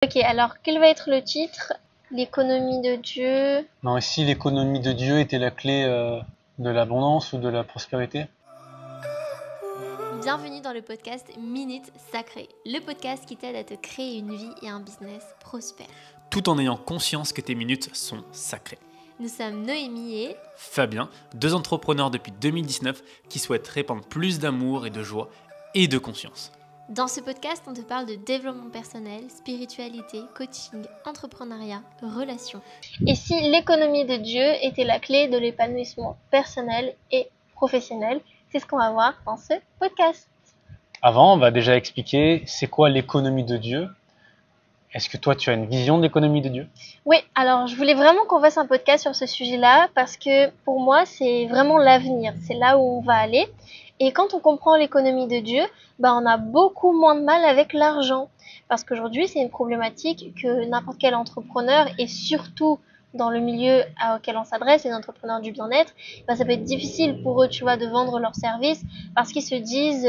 Ok, alors quel va être le titre? L'économie de Dieu. Non, et si l'économie de Dieu était la clé de l'abondance ou de la prospérité? Bienvenue dans le podcast Minute Sacrée, le podcast qui t'aide à te créer une vie et un business prospère. Tout en ayant conscience que tes minutes sont sacrées. Nous sommes Noémie et Fabien, deux entrepreneurs depuis 2019 qui souhaitent répandre plus d'amour et de joie et de conscience. Dans ce podcast, on te parle de développement personnel, spiritualité, coaching, entrepreneuriat, relations. Et si l'économie de Dieu était la clé de l'épanouissement personnel et professionnel? C'est ce qu'on va voir dans ce podcast. Avant, on va déjà expliquer c'est quoi l'économie de Dieu. Est-ce que toi, tu as une vision de l'économie de Dieu? Oui, alors je voulais vraiment qu'on fasse un podcast sur ce sujet-là parce que pour moi, c'est vraiment l'avenir. C'est là où on va aller. Et quand on comprend l'économie de Dieu, on a beaucoup moins de mal avec l'argent. Parce qu'aujourd'hui, c'est une problématique que n'importe quel entrepreneur, et surtout dans le milieu auquel on s'adresse, les entrepreneurs du bien-être, ça peut être difficile pour eux, tu vois, de vendre leurs services parce qu'ils se disent,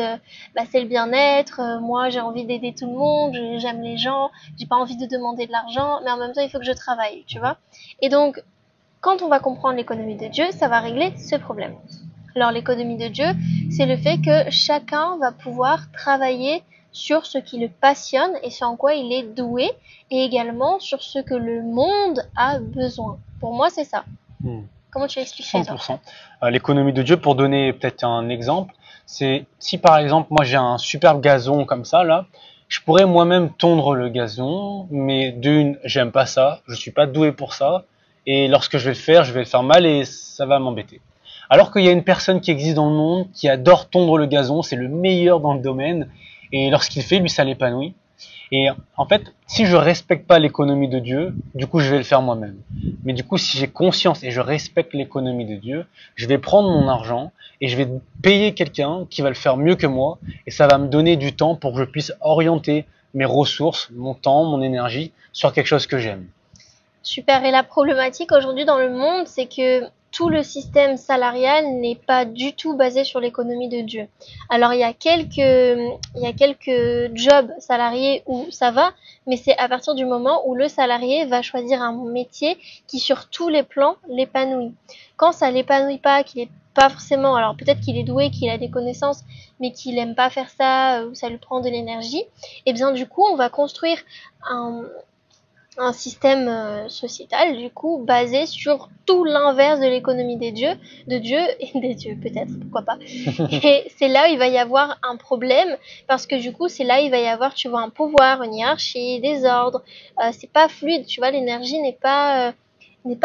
c'est le bien-être, moi j'ai envie d'aider tout le monde, j'aime les gens, j'ai pas envie de demander de l'argent, mais en même temps il faut que je travaille, tu vois. Et donc, quand on va comprendre l'économie de Dieu, ça va régler ce problème. Alors l'économie de Dieu, c'est le fait que chacun va pouvoir travailler sur ce qui le passionne et ce en quoi il est doué, et également sur ce que le monde a besoin. Pour moi, c'est ça. Comment tu l'expliquerais, toi? 100%. L'économie de Dieu, pour donner peut-être un exemple, c'est si par exemple, moi j'ai un superbe gazon comme ça, là, je pourrais moi-même tondre le gazon, mais d'une, j'aime pas ça, je suis pas doué pour ça, et lorsque je vais le faire mal et ça va m'embêter. Alors qu'il y a une personne qui existe dans le monde qui adore tondre le gazon, c'est le meilleur dans le domaine, et lorsqu'il fait, lui, ça l'épanouit. Et en fait, si je respecte pas l'économie de Dieu, du coup, je vais le faire moi-même. Mais du coup, si j'ai conscience et je respecte l'économie de Dieu, je vais prendre mon argent et je vais payer quelqu'un qui va le faire mieux que moi, et ça va me donner du temps pour que je puisse orienter mes ressources, mon temps, mon énergie sur quelque chose que j'aime. Super. Et la problématique aujourd'hui dans le monde, c'est que tout le système salarial n'est pas du tout basé sur l'économie de Dieu. Alors il y a quelques jobs salariés où ça va, mais c'est à partir du moment où le salarié va choisir un métier qui sur tous les plans l'épanouit. Quand ça l'épanouit pas, qu'il est pas forcément, alors peut-être qu'il est doué, qu'il a des connaissances, mais qu'il aime pas faire ça, ou ça lui prend de l'énergie, et bien du coup on va construire un système sociétal du coup basé sur tout l'inverse de l'économie de Dieu et des dieux peut-être, pourquoi pas. Et c'est là où il va y avoir un problème parce que du coup c'est là où il va y avoir, tu vois, un pouvoir, une hiérarchie, des ordres. C'est pas fluide, tu vois, l'énergie n'est pas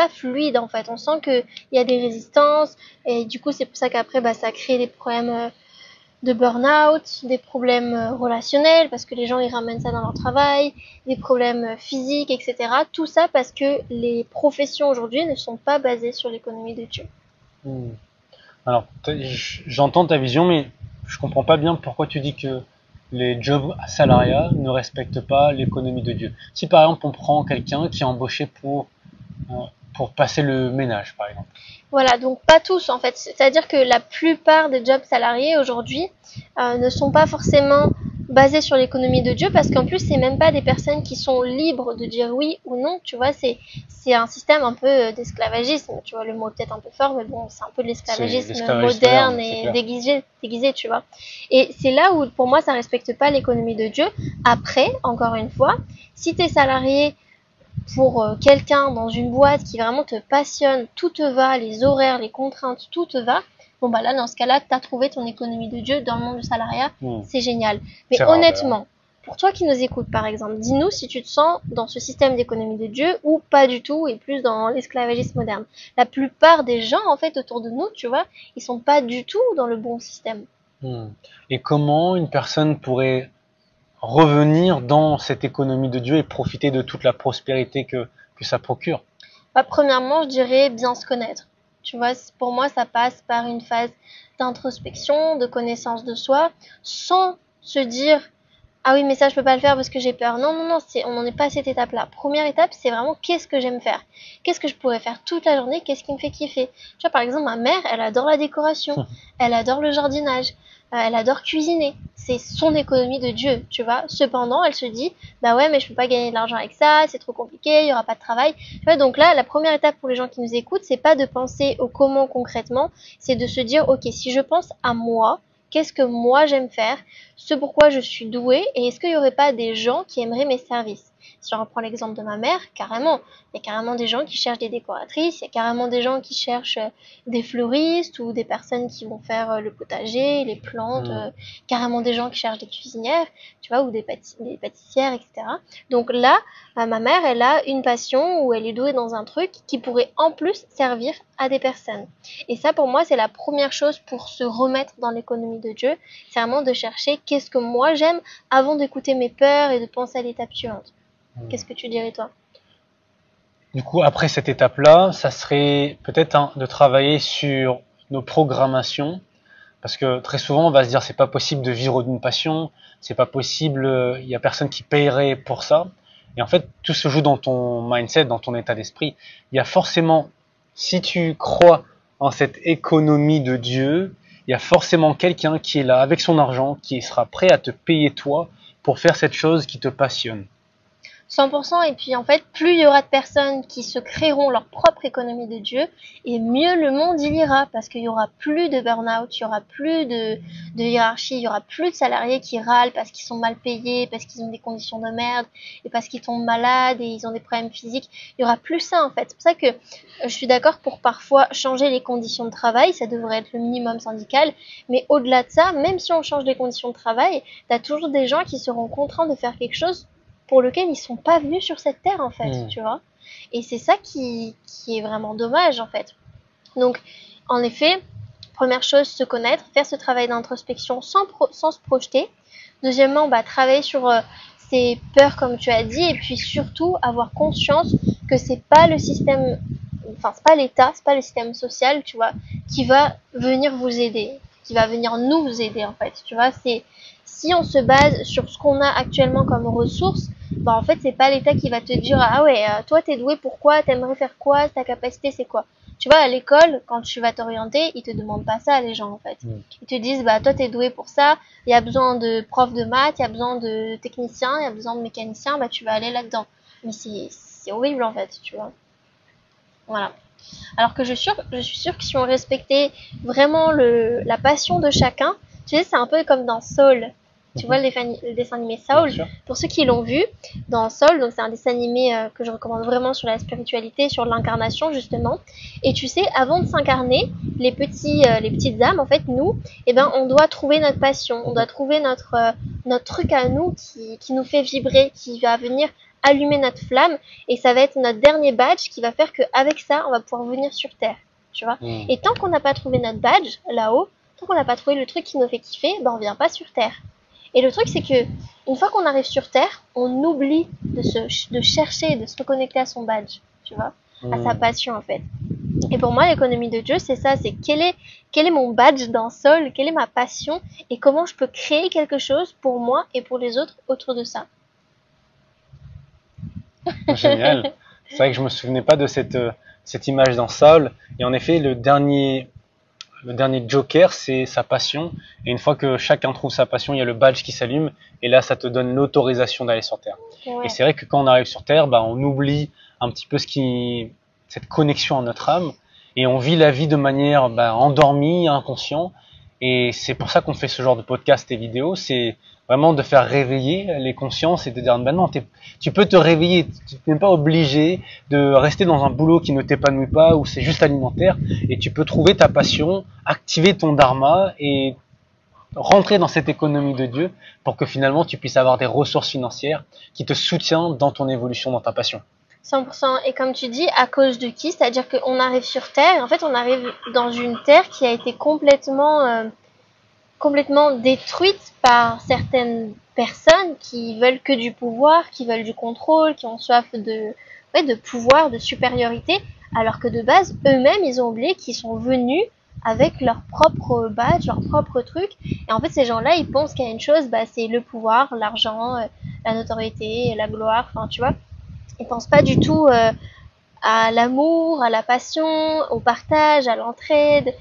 fluide en fait. On sent que il y a des résistances et du coup c'est pour ça qu'après ça crée des problèmes de burn-out, des problèmes relationnels parce que les gens ils ramènent ça dans leur travail, des problèmes physiques, etc. Tout ça parce que les professions aujourd'hui ne sont pas basées sur l'économie de Dieu. Alors, j'entends ta vision, mais je comprends pas bien pourquoi tu dis que les jobs à salariat ne respectent pas l'économie de Dieu. Si par exemple on prend quelqu'un qui est embauché pour passer le ménage, par exemple. Voilà, donc pas tous en fait. C'est-à-dire que la plupart des jobs salariés aujourd'hui ne sont pas forcément basés sur l'économie de Dieu parce qu'en plus c'est même pas des personnes qui sont libres de dire oui ou non, tu vois, c'est un système un peu d'esclavagisme, tu vois, le mot est peut-être un peu fort mais bon, c'est un peu de l'esclavagisme moderne et déguisé, tu vois. Et c'est là où pour moi ça respecte pas l'économie de Dieu. Après, encore une fois, si t'es salarié pour quelqu'un dans une boîte qui vraiment te passionne, tout te va, les horaires, les contraintes, tout te va, là dans ce cas-là, tu as trouvé ton économie de Dieu dans le monde du salariat, c'est génial. Mais honnêtement, pour toi qui nous écoutes par exemple, dis-nous si tu te sens dans ce système d'économie de Dieu ou pas du tout et plus dans l'esclavagisme moderne. La plupart des gens en fait autour de nous, tu vois, ils sont pas du tout dans le bon système. Et comment une personne pourrait revenir dans cette économie de Dieu et profiter de toute la prospérité que ça procure? Premièrement, je dirais bien se connaître. Tu vois, pour moi, ça passe par une phase d'introspection, de connaissance de soi, sans se dire ah oui, mais ça, je peux pas le faire parce que j'ai peur. Non, on n'en est pas à cette étape-là. Première étape, c'est vraiment qu'est-ce que j'aime faire? Qu'est-ce que je pourrais faire toute la journée? Qu'est-ce qui me fait kiffer? Tu vois, par exemple, ma mère, elle adore la décoration. Elle adore le jardinage. elle adore cuisiner. C'est son économie de Dieu, tu vois. Cependant, elle se dit, bah ouais, mais je peux pas gagner de l'argent avec ça, c'est trop compliqué, il y aura pas de travail. Tu vois, donc là, la première étape pour les gens qui nous écoutent, c'est pas de penser au comment concrètement, c'est de se dire, ok, si je pense à moi, qu'est-ce que moi j'aime faire, ce pourquoi je suis douée, et est-ce qu'il y aurait pas des gens qui aimeraient mes services? Si on reprend l'exemple de ma mère, carrément, il y a carrément des gens qui cherchent des décoratrices, il y a carrément des gens qui cherchent des fleuristes ou des personnes qui vont faire le potager, les plantes, carrément des gens qui cherchent des cuisinières, tu vois, ou des pâtissières, etc. Donc là, ma mère, elle a une passion où elle est douée dans un truc qui pourrait en plus servir à des personnes. Et ça, pour moi, c'est la première chose pour se remettre dans l'économie de Dieu, c'est vraiment de chercher qu'est-ce que moi j'aime avant d'écouter mes peurs et de penser à l'étape suivante. Qu'est-ce que tu dirais, toi? Du coup, après cette étape-là, ça serait peut-être de travailler sur nos programmations, parce que très souvent, on va se dire c'est pas possible de vivre d'une passion, c'est pas possible, il y a personne qui paierait pour ça. Et en fait, tout se joue dans ton mindset, dans ton état d'esprit. Il y a forcément, si tu crois en cette économie de Dieu, il y a forcément quelqu'un qui est là avec son argent, qui sera prêt à te payer toi pour faire cette chose qui te passionne. 100%, et puis en fait, plus il y aura de personnes qui se créeront leur propre économie de Dieu, et mieux le monde il ira, parce qu'il y aura plus de burn-out, il y aura plus de hiérarchie, il y aura plus de salariés qui râlent parce qu'ils sont mal payés, parce qu'ils ont des conditions de merde, et parce qu'ils tombent malades et ils ont des problèmes physiques. Il y aura plus ça en fait. C'est pour ça que je suis d'accord pour parfois changer les conditions de travail, ça devrait être le minimum syndical, mais au-delà de ça, même si on change les conditions de travail, t'as toujours des gens qui seront contraints de faire quelque chose pour lequel ils sont pas venus sur cette terre en fait, tu vois. Et c'est ça qui est vraiment dommage en fait. Donc, en effet, première chose, se connaître, faire ce travail d'introspection sans se projeter. Deuxièmement, travailler sur ses peurs comme tu as dit, et puis surtout avoir conscience que c'est pas le système, enfin c'est pas l'État, c'est pas le système social, tu vois, qui va venir vous aider, qui va venir nous aider en fait, tu vois. C'est si on se base sur ce qu'on a actuellement comme ressources, en fait c'est pas l'État qui va te dire ah ouais toi t'es doué pourquoi, t'aimerais faire quoi, ta capacité c'est quoi. Tu vois, à l'école, quand tu vas t'orienter, ils te demandent pas ça, les gens, en fait. Ils te disent, toi, t'es doué pour ça, il y a besoin de profs de maths, il y a besoin de techniciens, il y a besoin de mécaniciens, tu vas aller là-dedans. Mais c'est horrible, en fait, tu vois. Voilà. Alors que je suis sûre que si on respectait vraiment la passion de chacun, tu sais, c'est un peu comme dans Soul. Tu vois le dessin animé Soul, pour ceux qui l'ont vu, dans Soul, donc c'est un dessin animé que je recommande vraiment sur la spiritualité, sur l'incarnation justement. Et tu sais, avant de s'incarner, les petites âmes, en fait, nous, on doit trouver notre passion, on doit trouver notre truc à nous qui nous fait vibrer, qui va venir allumer notre flamme, et ça va être notre dernier badge qui va faire qu'avec ça, on va pouvoir venir sur Terre, tu vois. Et tant qu'on n'a pas trouvé notre badge là-haut, tant qu'on n'a pas trouvé le truc qui nous fait kiffer, on vient pas sur Terre. Et le truc, c'est que une fois qu'on arrive sur Terre, on oublie de chercher, de se reconnecter à son badge, tu vois, à sa passion en fait. Et pour moi, l'économie de Dieu, c'est ça, c'est quel est mon badge dans Soul, quelle est ma passion, et comment je peux créer quelque chose pour moi et pour les autres autour de ça. Génial. C'est vrai que je me souvenais pas de cette image dans Soul. Et en effet, le dernier joker, c'est sa passion. Et une fois que chacun trouve sa passion, il y a le badge qui s'allume. Et là, ça te donne l'autorisation d'aller sur Terre. Ouais. Et c'est vrai que quand on arrive sur Terre, on oublie un petit peu cette connexion à notre âme. Et on vit la vie de manière endormie, inconscient. Et c'est pour ça qu'on fait ce genre de podcast et vidéos. C'est vraiment de faire réveiller les consciences et de dire non, tu peux te réveiller, tu n'es pas obligé de rester dans un boulot qui ne t'épanouit pas ou c'est juste alimentaire, et tu peux trouver ta passion, activer ton dharma et rentrer dans cette économie de Dieu pour que finalement tu puisses avoir des ressources financières qui te soutiennent dans ton évolution, dans ta passion. 100%. Et comme tu dis, à cause de qui? C'est-à-dire qu'on arrive sur Terre, et en fait on arrive dans une Terre qui a été complètement détruite par certaines personnes qui veulent que du pouvoir, qui veulent du contrôle, qui ont soif de pouvoir, de supériorité, alors que de base, eux-mêmes, ils ont oublié qu'ils sont venus avec leur propre badge, leur propre truc. Et en fait, ces gens-là, ils pensent qu'il y a une chose, c'est le pouvoir, l'argent, la notoriété, la gloire, enfin, tu vois. Ils pensent pas du tout à l'amour, à la passion, au partage, à l'entraide,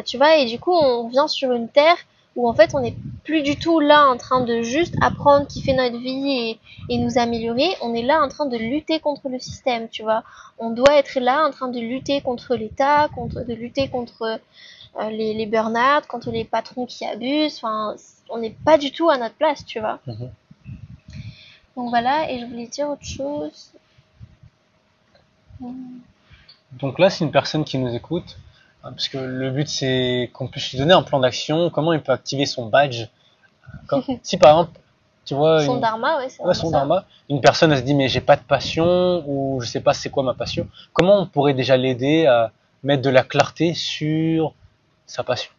tu vois. Et du coup, on vient sur une terre où en fait on n'est plus du tout là en train de juste apprendre, kiffer notre vie et nous améliorer. On est là en train de lutter contre le système, tu vois. On doit être là en train de lutter contre l'État, de lutter contre les burn-out, contre les patrons qui abusent. Enfin, on n'est pas du tout à notre place, tu vois. Donc voilà, et je voulais dire autre chose. Donc là, c'est une personne qui nous écoute, parce que le but c'est qu'on puisse lui donner un plan d'action, comment il peut activer son badge. Si par exemple, tu vois, Son dharma, ouais, c'est ouais, son dharma, une personne elle se dit mais j'ai pas de passion ou je sais pas c'est quoi ma passion, comment on pourrait déjà l'aider à mettre de la clarté sur sa passion?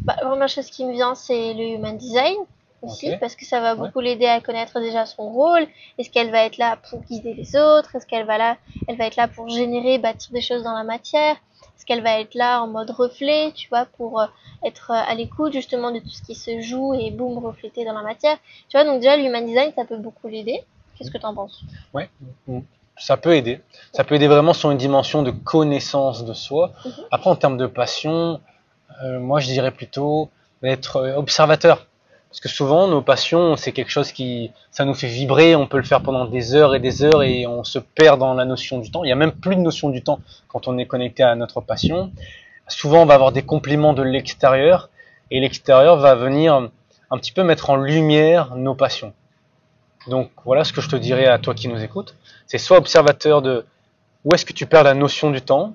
Bah, la première chose qui me vient, c'est le human design aussi, Ok. parce que ça va beaucoup l'aider à connaître déjà son rôle. Est-ce qu'elle va être là pour guider les autres? Est-ce qu'elle va être là pour générer, bâtir des choses dans la matière? Est-ce qu'elle va être là en mode reflet, tu vois, pour être à l'écoute justement de tout ce qui se joue et boum, refléter dans la matière. Tu vois, donc déjà, l'human design, ça peut beaucoup l'aider. Qu'est-ce que t'en penses? Ouais, ça peut aider. Ça peut aider vraiment sur une dimension de connaissance de soi. Après, en termes de passion, moi je dirais plutôt d'être observateur. Parce que souvent, nos passions, c'est quelque chose ça nous fait vibrer, on peut le faire pendant des heures et on se perd dans la notion du temps. Il n'y a même plus de notion du temps quand on est connecté à notre passion. Souvent, on va avoir des compléments de l'extérieur et l'extérieur va venir un petit peu mettre en lumière nos passions. Donc voilà ce que je te dirais à toi qui nous écoutes. C'est soit observateur de où est-ce que tu perds la notion du temps.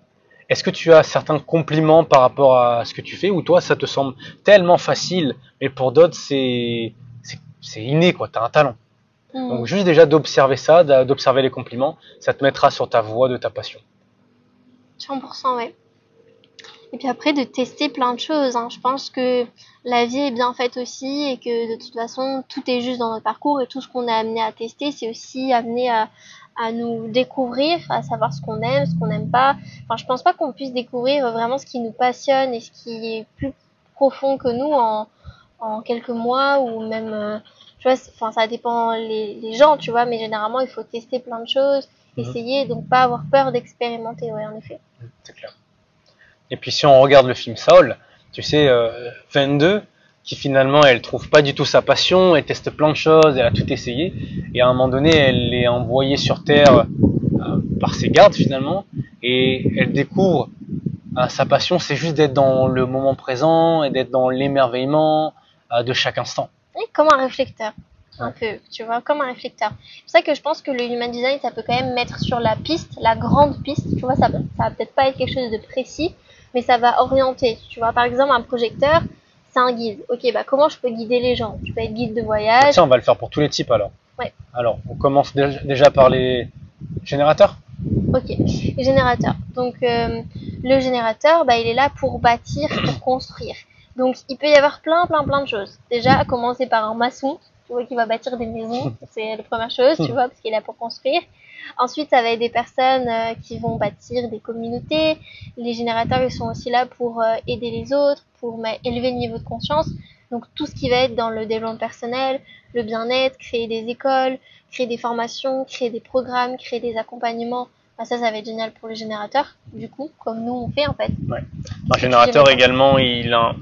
Est-ce que tu as certains compliments par rapport à ce que tu fais ou toi ça te semble tellement facile mais pour d'autres c'est inné quoi, tu as un talent. Donc juste déjà d'observer ça, d'observer les compliments, ça te mettra sur ta voie de ta passion. 100%, ouais. Et puis après, de tester plein de choses, hein. Je pense que la vie est bien faite aussi et que de toute façon, tout est juste dans notre parcours et tout ce qu'on est amené à tester, c'est aussi amené à nous découvrir, à savoir ce qu'on aime, ce qu'on n'aime pas. Enfin, je pense pas qu'on puisse découvrir vraiment ce qui nous passionne et ce qui est plus profond que nous en quelques mois ou même, tu vois, enfin, ça dépend les gens, tu vois, mais généralement, il faut tester plein de choses, essayer, donc pas avoir peur d'expérimenter, ouais, en effet. C'est clair. Et puis si on regarde le film Saul, tu sais, 22, qui finalement elle trouve pas du tout sa passion, elle teste plein de choses, elle a tout essayé, et à un moment donné elle est envoyée sur Terre par ses gardes finalement, et elle découvre sa passion, c'est juste d'être dans le moment présent et d'être dans l'émerveillement de chaque instant. Et comme un réflecteur, un peu, tu vois, comme un réflecteur. C'est pour ça que je pense que le human design, ça peut quand même mettre sur la piste, la grande piste, tu vois, ça va peut-être pas être quelque chose de précis, mais ça va orienter, tu vois. Par exemple, un projecteur, c'est un guide. Ok, bah comment je peux guider les gens? Tu peux être guide de voyage. Tiens, on va le faire pour tous les types alors. Ouais. Alors, on commence déjà par les générateurs. Ok, les générateurs. Donc, le générateur, bah, il est là pour bâtir, pour construire. Donc, il peut y avoir plein de choses. Déjà, à commencer par un maçon, tu vois, qui va bâtir des maisons. C'est la première chose, tu vois, parce qu'il est là pour construire. Ensuite, ça va être des personnes qui vont bâtir des communautés. Les générateurs, ils sont aussi là pour aider les autres, pour élever le niveau de conscience. Donc, tout ce qui va être dans le développement personnel, le bien-être, créer des écoles, créer des formations, créer des programmes, créer des accompagnements. Bah, ça va être génial pour le générateur, du coup, comme nous on fait en fait. Ouais. Un générateur également, il va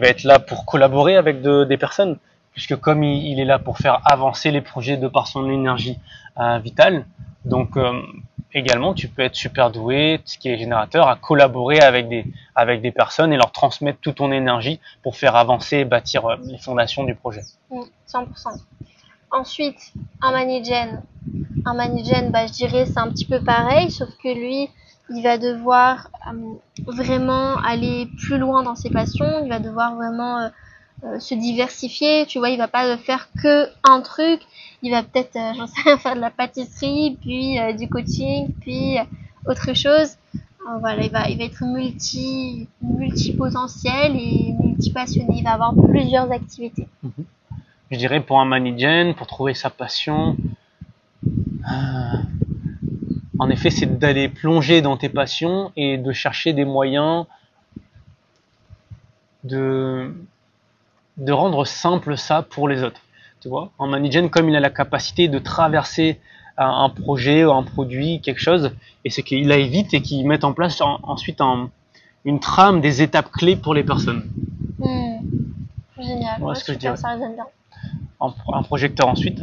être là pour collaborer avec des personnes, puisque comme il est là pour faire avancer les projets de par son énergie vitale, donc également tu peux être super doué, ce qui est générateur, à collaborer avec des personnes et leur transmettre toute ton énergie pour faire avancer et bâtir les fondations du projet. 100%. Ensuite, un Manigen. Un Manigen, bah, je dirais c'est un petit peu pareil, sauf que lui, il va devoir vraiment aller plus loin dans ses passions, il va devoir vraiment se diversifier, tu vois, il va pas faire que un truc, il va peut-être, j'en sais rien, faire de la pâtisserie, puis du coaching, puis autre chose. Voilà, il va être multipotentiel et multipassionné, il va avoir plusieurs activités. Je dirais pour un Manigen, pour trouver sa passion, en effet, c'est d'aller plonger dans tes passions et de chercher des moyens de rendre simple ça pour les autres. Tu vois, en Manigen, comme il a la capacité de traverser un projet ou un produit, quelque chose, et c'est qu'il aille vite et qu'il mette en place ensuite une trame, des étapes clés pour les personnes. Génial. Ouais, Ouais, ce que je super, dirais. ça résonne bien. Un projecteur ensuite.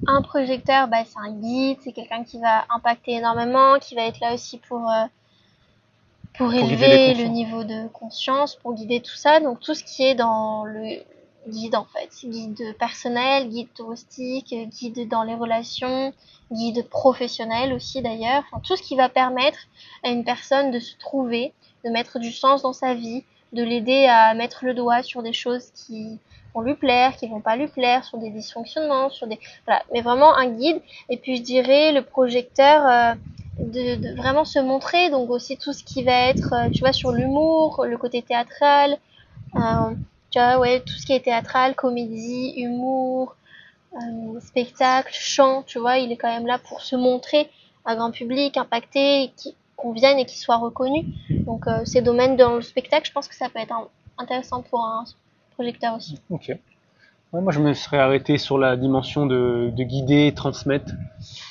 Un projecteur, c'est un guide, c'est quelqu'un qui va impacter énormément, qui va être là aussi pour Pour guider les élever le consciences. niveau de conscience, pour guider tout ça. Donc tout ce qui est dans le guide en fait, guide personnel, guide touristique, guide dans les relations, guide professionnel aussi d'ailleurs, enfin, tout ce qui va permettre à une personne de se trouver, de mettre du sens dans sa vie, de l'aider à mettre le doigt sur des choses qui vont lui plaire, qui vont pas lui plaire, sur des dysfonctionnements, sur des voilà, mais vraiment un guide. Et puis je dirais le projecteur de vraiment se montrer, donc aussi tout ce qui va être tu vois sur l'humour, le côté théâtral, tu vois ouais tout ce qui est théâtral, comédie, humour, spectacle, chant, tu vois, il est quand même là pour se montrer à grand public, impacter, qu'on vienne et qu'il soit reconnu. Donc ces domaines dans le spectacle, je pense que ça peut être intéressant pour un projecteur aussi. Ok. Ouais, moi, je me serais arrêté sur la dimension de guider, transmettre.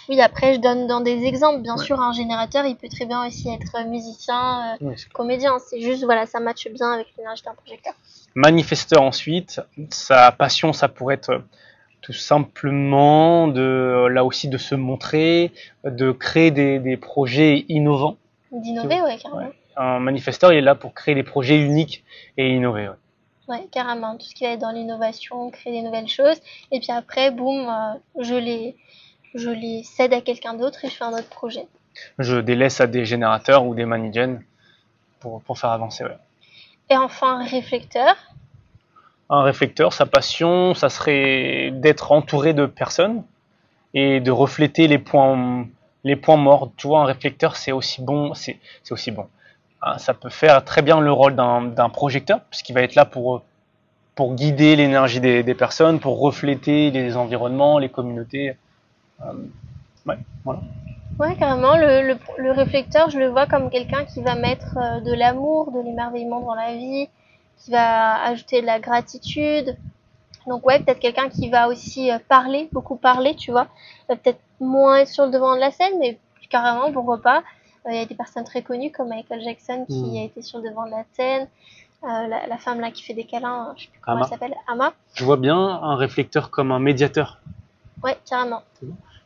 Oui, après je donne dans des exemples, bien Ouais. sûr, un générateur, il peut très bien aussi être musicien, Ouais, c'est clair. comédien, c'est juste, voilà, ça matche bien avec l'énergie d'un projecteur. Manifesteur ensuite. Sa passion, ça pourrait être tout simplement là aussi de se montrer, de créer des projets innovants. D'innover, ouais, carrément. Ouais. Un manifesteur, il est là pour créer des projets uniques et innover. Ouais. Ouais, carrément. Tout ce qui va être dans l'innovation, créer des nouvelles choses. Et puis après, boum, je les cède à quelqu'un d'autre et je fais un autre projet. Je délaisse à des générateurs ou des manigens pour faire avancer. Ouais. Et enfin, réflecteur. Un réflecteur, sa passion, ça serait d'être entouré de personnes et de refléter les points morts. Tu vois, un réflecteur, c'est aussi bon. C'est aussi bon. Ça peut faire très bien le rôle d'un projecteur, puisqu'il va être là pour guider l'énergie des personnes, pour refléter les environnements, les communautés. Ouais, voilà. Ouais, carrément. Le réflecteur, je le vois comme quelqu'un qui va mettre de l'amour, de l'émerveillement dans la vie, qui va ajouter de la gratitude. Donc ouais, peut-être quelqu'un qui va aussi parler, beaucoup parler, tu vois. Peut-être moins être sur le devant de la scène, mais carrément, pourquoi pas. Il y a des personnes très connues comme Michael Jackson qui a été sur le devant de la scène. La femme là qui fait des câlins, je sais plus comment Ama. elle s'appelle, Ama. Je vois bien un réflecteur comme un médiateur, Ouais, carrément.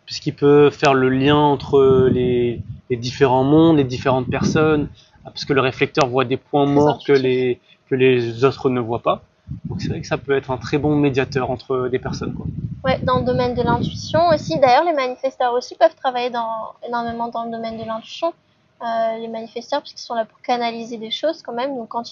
puisqu'il peut faire le lien entre les différents mondes, les différentes personnes, parce que le réflecteur voit des points Très morts que intuitif. les autres ne voient pas. Donc c'est vrai que ça peut être un très bon médiateur entre des personnes, quoi. Ouais, dans le domaine de l'intuition aussi. D'ailleurs, les manifesteurs aussi peuvent travailler énormément dans le domaine de l'intuition. Les manifesteurs, parce qu'ils sont là pour canaliser des choses quand même. Donc quand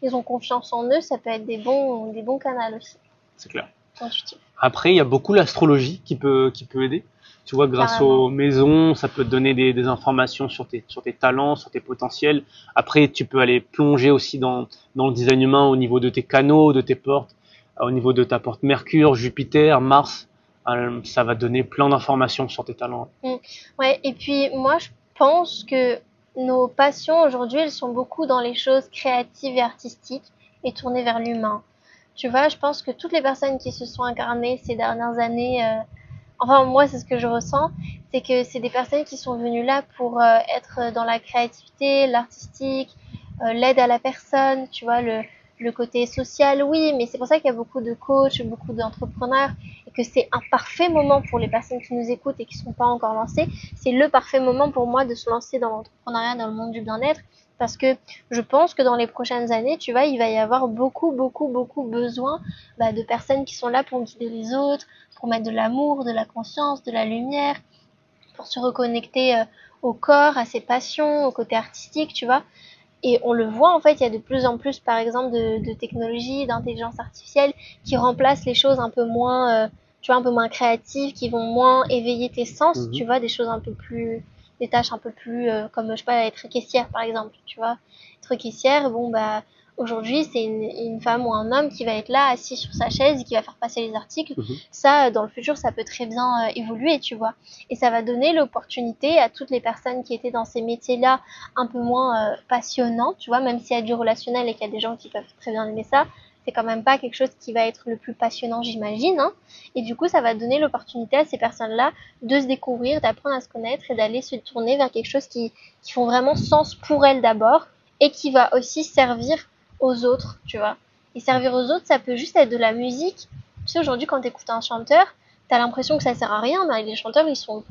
ils ont confiance en eux, ça peut être des bons canaux aussi. C'est clair. Intuitifs. Après, il y a beaucoup l'astrologie qui peut aider. Tu vois, grâce Carrément. aux maisons, ça peut te donner des informations sur tes talents, sur tes potentiels. Après, tu peux aller plonger aussi dans le design humain au niveau de tes canaux, de tes portes, au niveau de ta porte Mercure, Jupiter, Mars. Ça va donner plein d'informations sur tes talents. Ouais, et puis moi je pense que nos passions aujourd'hui, elles sont beaucoup dans les choses créatives et artistiques et tournées vers l'humain. Tu vois, je pense que toutes les personnes qui se sont incarnées ces dernières années, enfin moi c'est ce que je ressens, c'est que c'est des personnes qui sont venues là pour être dans la créativité, l'artistique, l'aide à la personne, tu vois, le côté social, oui, mais c'est pour ça qu'il y a beaucoup de coachs, beaucoup d'entrepreneurs, et que c'est un parfait moment pour les personnes qui nous écoutent et qui ne sont pas encore lancées. C'est le parfait moment pour moi de se lancer dans l'entrepreneuriat, dans le monde du bien-être, parce que je pense que dans les prochaines années, tu vois, il va y avoir beaucoup besoin de personnes qui sont là pour guider les autres, pour mettre de l'amour, de la conscience, de la lumière, pour se reconnecter au corps, à ses passions, au côté artistique, tu vois. Et on le voit, en fait, il y a de plus en plus, par exemple, de technologies, d'intelligence artificielle qui remplacent les choses un peu moins, tu vois, un peu moins créatives, qui vont moins éveiller tes sens, tu vois, des choses un peu plus, des tâches un peu plus, comme, je sais pas, être caissière, par exemple, tu vois. Être caissière, bon, aujourd'hui, c'est une femme ou un homme qui va être là, assis sur sa chaise et qui va faire passer les articles. Ça, dans le futur, ça peut très bien évoluer, tu vois. Et ça va donner l'opportunité à toutes les personnes qui étaient dans ces métiers-là un peu moins passionnants, tu vois, même s'il y a du relationnel et qu'il y a des gens qui peuvent très bien aimer ça, c'est quand même pas quelque chose qui va être le plus passionnant, j'imagine, hein. Et du coup, ça va donner l'opportunité à ces personnes-là de se découvrir, d'apprendre à se connaître et d'aller se tourner vers quelque chose qui font vraiment sens pour elles d'abord et qui va aussi servir aux autres, tu vois. Et servir aux autres, ça peut juste être de la musique. Tu sais, aujourd'hui, quand tu écoutes un chanteur, tu as l'impression que ça sert à rien, mais les chanteurs, ils sont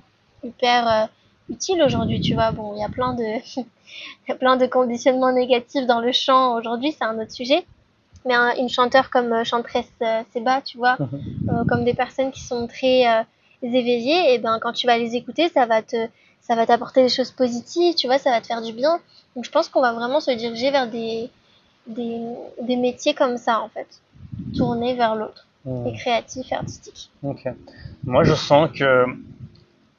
hyper utiles aujourd'hui, tu vois. Bon, il y a plein de, il y a plein de conditionnements négatifs dans le chant aujourd'hui, c'est un autre sujet. Mais une chanteuse comme chanteresse Seba, tu vois, comme des personnes qui sont très éveillées, et ben quand tu vas les écouter, ça va t'apporter des choses positives, tu vois, ça va te faire du bien. Donc je pense qu'on va vraiment se diriger vers des métiers comme ça, en fait, tournés vers l'autre, et créatifs et artistiques. Ok. Moi, je sens que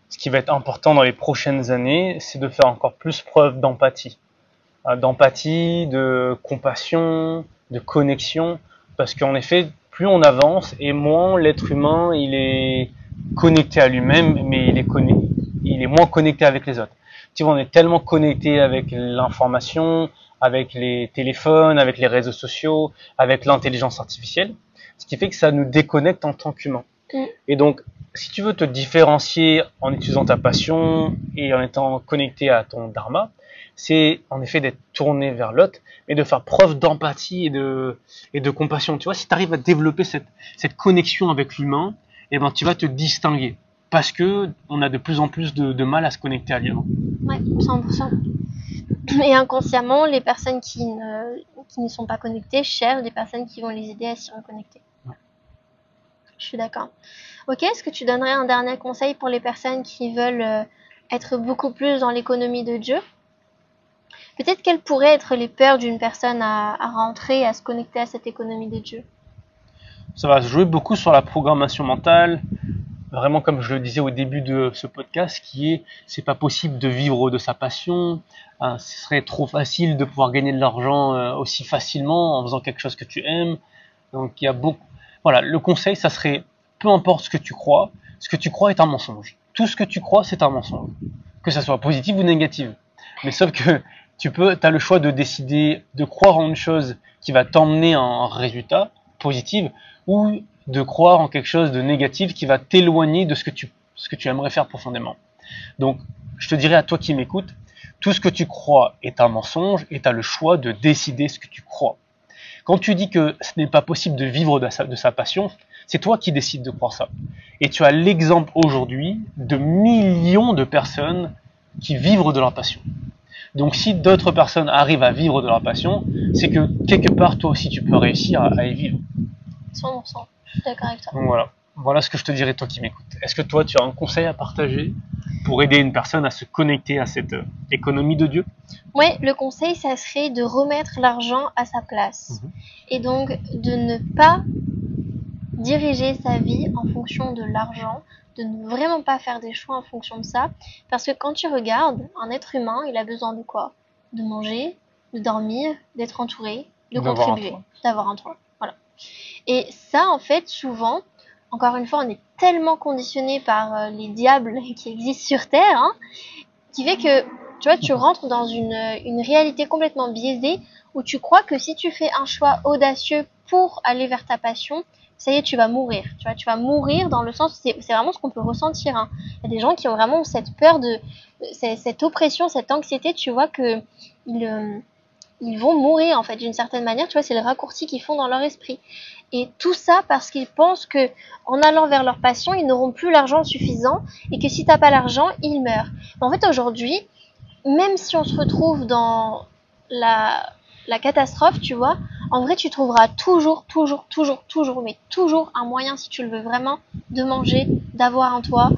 ce qui va être important dans les prochaines années, c'est de faire encore plus preuve d'empathie. D'empathie, de compassion, de connexion. Parce qu'en effet, plus on avance et moins l'être humain, il est connecté à lui-même, mais il est moins connecté avec les autres. Tu vois, on est tellement connecté avec l'information, avec les téléphones, avec les réseaux sociaux, avec l'intelligence artificielle, ce qui fait que ça nous déconnecte en tant qu'humain. Et donc, si tu veux te différencier en utilisant ta passion et en étant connecté à ton dharma, c'est en effet d'être tourné vers l'autre, mais de faire preuve d'empathie et de compassion. Tu vois, si tu arrives à développer cette connexion avec l'humain, eh ben, tu vas te distinguer. Parce que on a de plus en plus de mal à se connecter à l'humain. Ouais, 100%. Et inconsciemment, les personnes qui ne sont pas connectées cherchent des personnes qui vont les aider à s'y reconnecter. Ouais. Je suis d'accord. Ok, est-ce que tu donnerais un dernier conseil pour les personnes qui veulent être beaucoup plus dans l'économie de Dieu? Peut-être quelles pourraient être les peurs d'une personne à rentrer, à se connecter à cette économie de Dieu? Ça va se jouer beaucoup sur la programmation mentale, vraiment comme je le disais au début de ce podcast, c'est pas possible de vivre de sa passion, ce serait trop facile de pouvoir gagner de l'argent aussi facilement en faisant quelque chose que tu aimes. Donc il y a beaucoup. Voilà, le conseil, ça serait peu importe ce que tu crois est un mensonge. Tout ce que tu crois, c'est un mensonge, que ça soit positif ou négatif. Mais sauf que t'as le choix de décider de croire en une chose qui va t'emmener à un résultat positif ou de croire en quelque chose de négatif qui va t'éloigner de ce que tu aimerais faire profondément. Donc, je te dirais à toi qui m'écoutes, tout ce que tu crois est un mensonge et tu as le choix de décider ce que tu crois. Quand tu dis que ce n'est pas possible de vivre de sa passion, c'est toi qui décides de croire ça. Et tu as l'exemple aujourd'hui de millions de personnes qui vivent de leur passion. Donc si d'autres personnes arrivent à vivre de leur passion, c'est que quelque part, toi aussi, tu peux réussir à y vivre. 100%, je suis d'accord avec toi. Donc voilà ce que je te dirais, toi qui m'écoutes. Est-ce que toi, tu as un conseil à partager pour aider une personne à se connecter à cette économie de Dieu? Ouais, le conseil, ça serait de remettre l'argent à sa place. Et donc, de ne pas diriger sa vie en fonction de l'argent, de ne vraiment pas faire des choix en fonction de ça. Parce que quand tu regardes, un être humain, il a besoin de quoi? De manger, de dormir, d'être entouré, de contribuer, d'avoir un toit. Voilà. Et ça, en fait, souvent, encore une fois, on est tellement conditionné par les diables qui existent sur Terre, qui fait que, tu vois, tu rentres dans une réalité complètement biaisée où tu crois que si tu fais un choix audacieux pour aller vers ta passion, ça y est, tu vas mourir. Tu vois, tu vas mourir dans le sens, c'est vraiment ce qu'on peut ressentir. Il y a des gens qui ont vraiment cette peur cette oppression, cette anxiété, tu vois, que ils vont mourir, en fait, d'une certaine manière. Tu vois, c'est le raccourci qu'ils font dans leur esprit. Et tout ça parce qu'ils pensent que, en allant vers leur passion, ils n'auront plus l'argent suffisant et que si t'as pas l'argent, ils meurent. Mais en fait, aujourd'hui, même si on se retrouve dans la catastrophe, tu vois, en vrai, tu trouveras toujours un moyen, si tu le veux vraiment, de manger, d'avoir un toit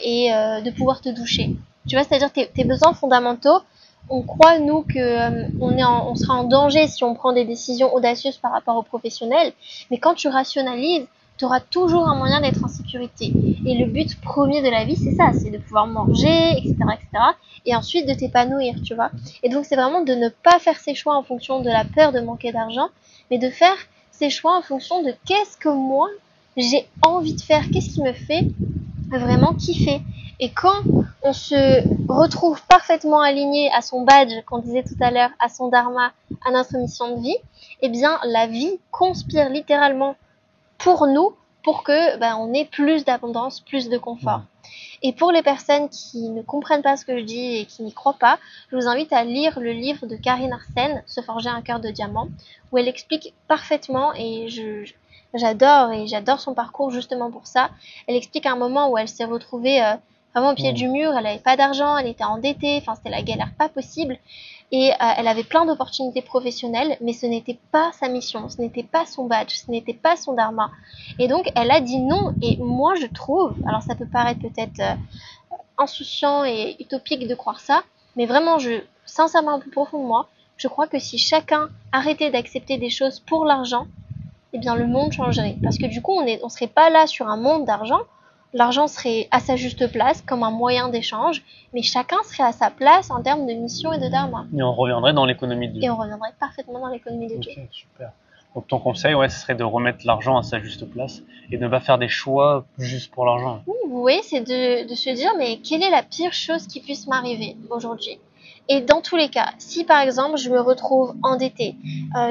et de pouvoir te doucher. Tu vois, c'est-à-dire tes besoins fondamentaux. On croit, nous, que on sera en danger si on prend des décisions audacieuses par rapport aux professionnels. Mais quand tu rationalises, tu auras toujours un moyen d'être en sécurité. Et le but premier de la vie, c'est ça, c'est de pouvoir manger, etc., etc., et ensuite de t'épanouir, tu vois. Et donc, c'est vraiment de ne pas faire ses choix en fonction de la peur de manquer d'argent, mais de faire ses choix en fonction de qu'est-ce que moi, j'ai envie de faire, qu'est-ce qui me fait vraiment kiffer. Et quand on se retrouve parfaitement aligné à son badge, qu'on disait tout à l'heure, à son dharma, à notre mission de vie, eh bien, la vie conspire littéralement pour nous, pour que on ait plus d'abondance, plus de confort. Et pour les personnes qui ne comprennent pas ce que je dis et qui n'y croient pas, je vous invite à lire le livre de Karine Arsène, Se forger un cœur de diamant, où elle explique parfaitement, et j'adore son parcours justement pour ça. Elle explique un moment où elle s'est retrouvée vraiment au pied du mur, elle n'avait pas d'argent, elle était endettée, enfin c'était la galère pas possible. Et elle avait plein d'opportunités professionnelles, mais ce n'était pas sa mission, ce n'était pas son badge, ce n'était pas son dharma. Et donc elle a dit non, et moi je trouve, alors ça peut paraître peut-être insouciant et utopique de croire ça, mais vraiment, sincèrement, un peu profond de moi, je crois que si chacun arrêtait d'accepter des choses pour l'argent, eh bien le monde changerait. Parce que du coup, on serait pas là sur un monde d'argent. L'argent serait à sa juste place comme un moyen d'échange, mais chacun serait à sa place en termes de mission et de dharma. Et on reviendrait dans l'économie de Dieu. Et on reviendrait parfaitement dans l'économie de Dieu. Ok, super. Donc ton conseil, ouais, ce serait de remettre l'argent à sa juste place et de ne pas faire des choix juste pour l'argent. Oui, vous voyez, c'est de se dire, mais quelle est la pire chose qui puisse m'arriver aujourd'hui? Et dans tous les cas, si par exemple je me retrouve endettée,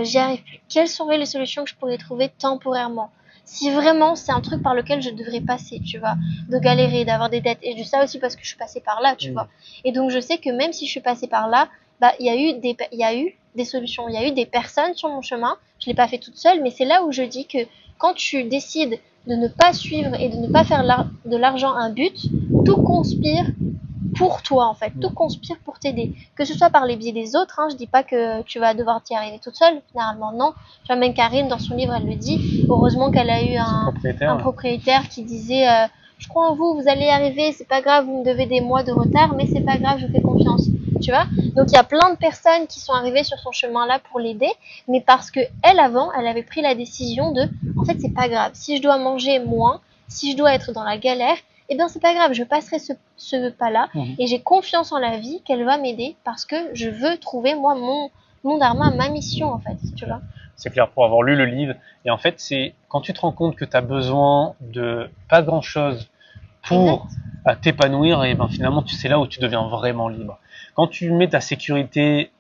j'y arrive plus, quelles seraient les solutions que je pourrais trouver temporairement? Si vraiment c'est un truc par lequel je devrais passer, tu vois, de galérer, d'avoir des dettes, et je dis ça aussi parce que je suis passée par là, tu vois. Et donc je sais que même si je suis passée par là, bah il y a eu des solutions, il y a eu des personnes sur mon chemin. Je l'ai pas fait toute seule, mais c'est là où je dis que quand tu décides de ne pas suivre et de ne pas faire de l'argent un but, tout conspire pour toi en fait, tout conspire pour t'aider, que ce soit par les biais des autres, hein, je dis pas que tu vas devoir t'y arriver toute seule, généralement non, tu vois, même Karine dans son livre elle le dit, heureusement qu'elle a eu un propriétaire qui disait je crois en vous, vous allez y arriver, c'est pas grave, vous me devez des mois de retard, mais c'est pas grave, je vous fais confiance, tu vois. Donc il y a plein de personnes qui sont arrivées sur son chemin là pour l'aider, mais parce que elle avant, elle avait pris la décision de, en fait c'est pas grave, si je dois manger moins, si je dois être dans la galère, eh bien c'est pas grave, je passerai ce pas-là et j'ai confiance en la vie qu'elle va m'aider parce que je veux trouver moi mon dharma, ma mission en fait, tu vois. C'est clair, pour avoir lu le livre. Et en fait, c'est quand tu te rends compte que tu as besoin de pas grand-chose pour t'épanouir, et ben finalement, c'est là où tu deviens vraiment libre. Quand tu mets ta sécurité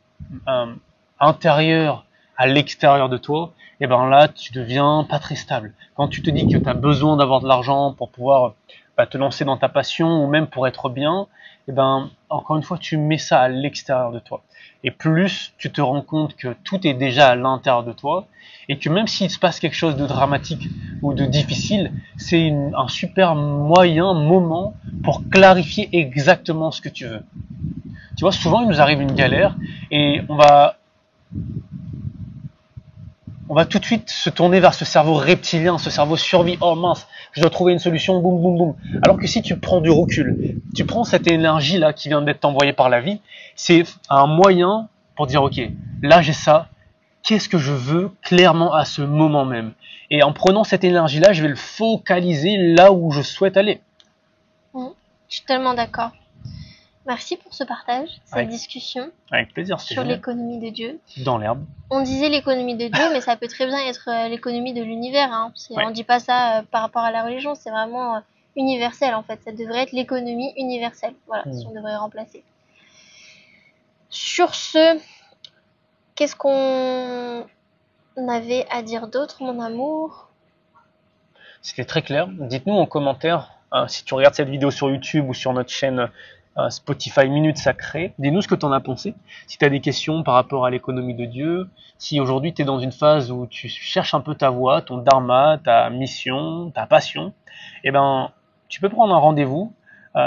intérieure à l'extérieur de toi, et ben là, tu deviens pas très stable. Quand tu te dis que tu as besoin d'avoir de l'argent pour pouvoir te lancer dans ta passion ou même pour être bien, et ben encore une fois, tu mets ça à l'extérieur de toi. Et plus tu te rends compte que tout est déjà à l'intérieur de toi, et que même s'il se passe quelque chose de dramatique ou de difficile, c'est un super moment pour clarifier exactement ce que tu veux. Tu vois, souvent il nous arrive une galère et on va tout de suite se tourner vers ce cerveau reptilien, ce cerveau survie. Oh mince, je dois trouver une solution, boum, boum, boum. Alors que si tu prends du recul, tu prends cette énergie-là qui vient d'être envoyée par la vie, c'est un moyen pour dire, ok, là j'ai ça, qu'est-ce que je veux clairement à ce moment même? Et en prenant cette énergie-là, je vais le focaliser là où je souhaite aller. Je suis tellement d'accord. Merci pour ce partage, cette discussion. Avec plaisir. Sur l'économie de Dieu. Dans l'herbe. On disait l'économie de Dieu, mais ça peut très bien être l'économie de l'univers. Hein. On dit pas ça par rapport à la religion, c'est vraiment universel en fait. Ça devrait être l'économie universelle. Voilà, si on devrait remplacer. Sur ce, qu'est-ce qu'on avait à dire d'autre, mon amour? C'était très clair. Dites-nous en commentaire, si tu regardes cette vidéo sur YouTube ou sur notre chaîne Spotify Minute Sacrée, dis-nous ce que tu en as pensé. Si tu as des questions par rapport à l'économie de Dieu, si aujourd'hui tu es dans une phase où tu cherches un peu ta voie, ton dharma, ta mission, ta passion, eh ben, tu peux prendre un rendez-vous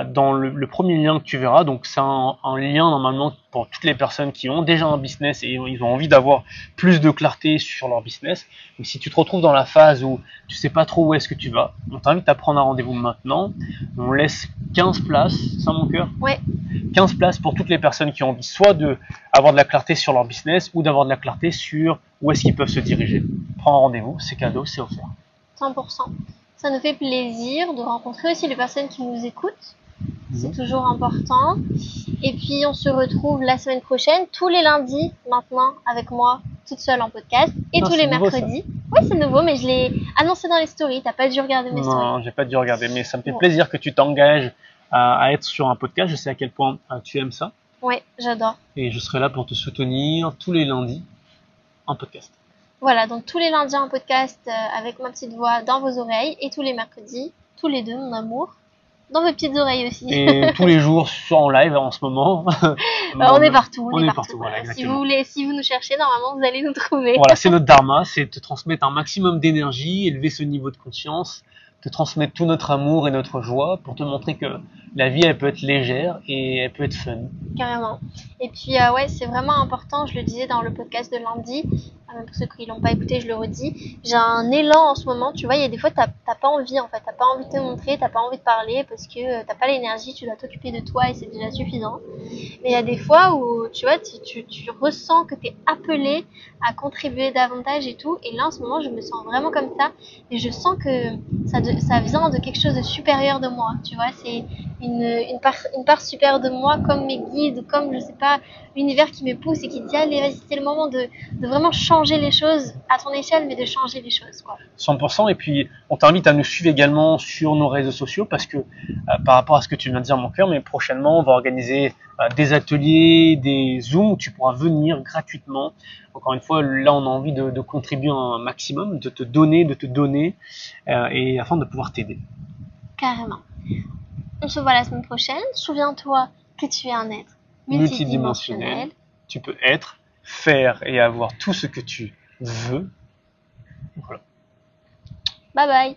dans le premier lien que tu verras. Donc c'est un lien normalement pour toutes les personnes qui ont déjà un business et ils ont envie d'avoir plus de clarté sur leur business. Mais si tu te retrouves dans la phase où tu sais pas trop où est-ce que tu vas, on t'invite à prendre un rendez-vous maintenant. On laisse 15 places, ça mon cœur? Ouais. 15 places pour toutes les personnes qui ont envie soit d'avoir de la clarté sur leur business ou d'avoir de la clarté sur où est-ce qu'ils peuvent se diriger. Prends un rendez-vous, c'est cadeau, c'est offert. 100%. Ça nous fait plaisir de rencontrer aussi les personnes qui nous écoutent. C'est toujours important. Et puis on se retrouve la semaine prochaine, tous les lundis maintenant, avec moi, toute seule en podcast. Et tous les mercredis. Oui, c'est nouveau, mais je l'ai annoncé dans les stories. T'as pas dû regarder mes stories. Non, j'ai pas dû regarder, mais ça me fait plaisir que tu t'engages à être sur un podcast. Je sais à quel point tu aimes ça. Ouais, j'adore. Et je serai là pour te soutenir tous les lundis en podcast. Voilà, donc tous les lundis en podcast avec ma petite voix dans vos oreilles et tous les mercredis, tous les deux, mon amour. Dans vos petites oreilles aussi. Et tous les jours sur en live en ce moment. On est partout. On est partout, voilà, Si exactement. si vous nous cherchez, normalement, vous allez nous trouver. Voilà, c'est notre dharma, c'est de te transmettre un maximum d'énergie, élever ce niveau de conscience, te transmettre tout notre amour et notre joie pour te montrer que la vie, elle peut être légère et elle peut être fun. Carrément. Et puis, ouais, c'est vraiment important, je le disais dans le podcast de lundi, pour ceux qui l'ont pas écouté, je le redis, j'ai un élan en ce moment, tu vois, il y a des fois, t'as pas envie, en fait, t'as pas envie de te montrer, t'as pas envie de parler, parce que t'as pas l'énergie, tu dois t'occuper de toi et c'est déjà suffisant. Mais il y a des fois où, tu vois, tu ressens que t'es appelé à contribuer davantage et tout, et là, en ce moment, je me sens vraiment comme ça, et je sens que ça vient de quelque chose de supérieur de moi, tu vois, c'est une part supérieure de moi, comme mes guides, comme, je sais pas, l'univers qui me pousse et qui dit allez, vas-y, c'est le moment de vraiment changer les choses à ton échelle, mais de changer les choses, quoi. 100%. Et puis, on t'invite à nous suivre également sur nos réseaux sociaux parce que, par rapport à ce que tu viens de dire, mon cœur, mais prochainement, on va organiser des ateliers, des Zooms où tu pourras venir gratuitement. Encore une fois, là, on a envie de contribuer un maximum, de te donner, et afin de pouvoir t'aider. Carrément. On se voit la semaine prochaine. Souviens-toi que tu es un être multidimensionnel. Tu peux être, faire et avoir tout ce que tu veux. Voilà. Bye bye.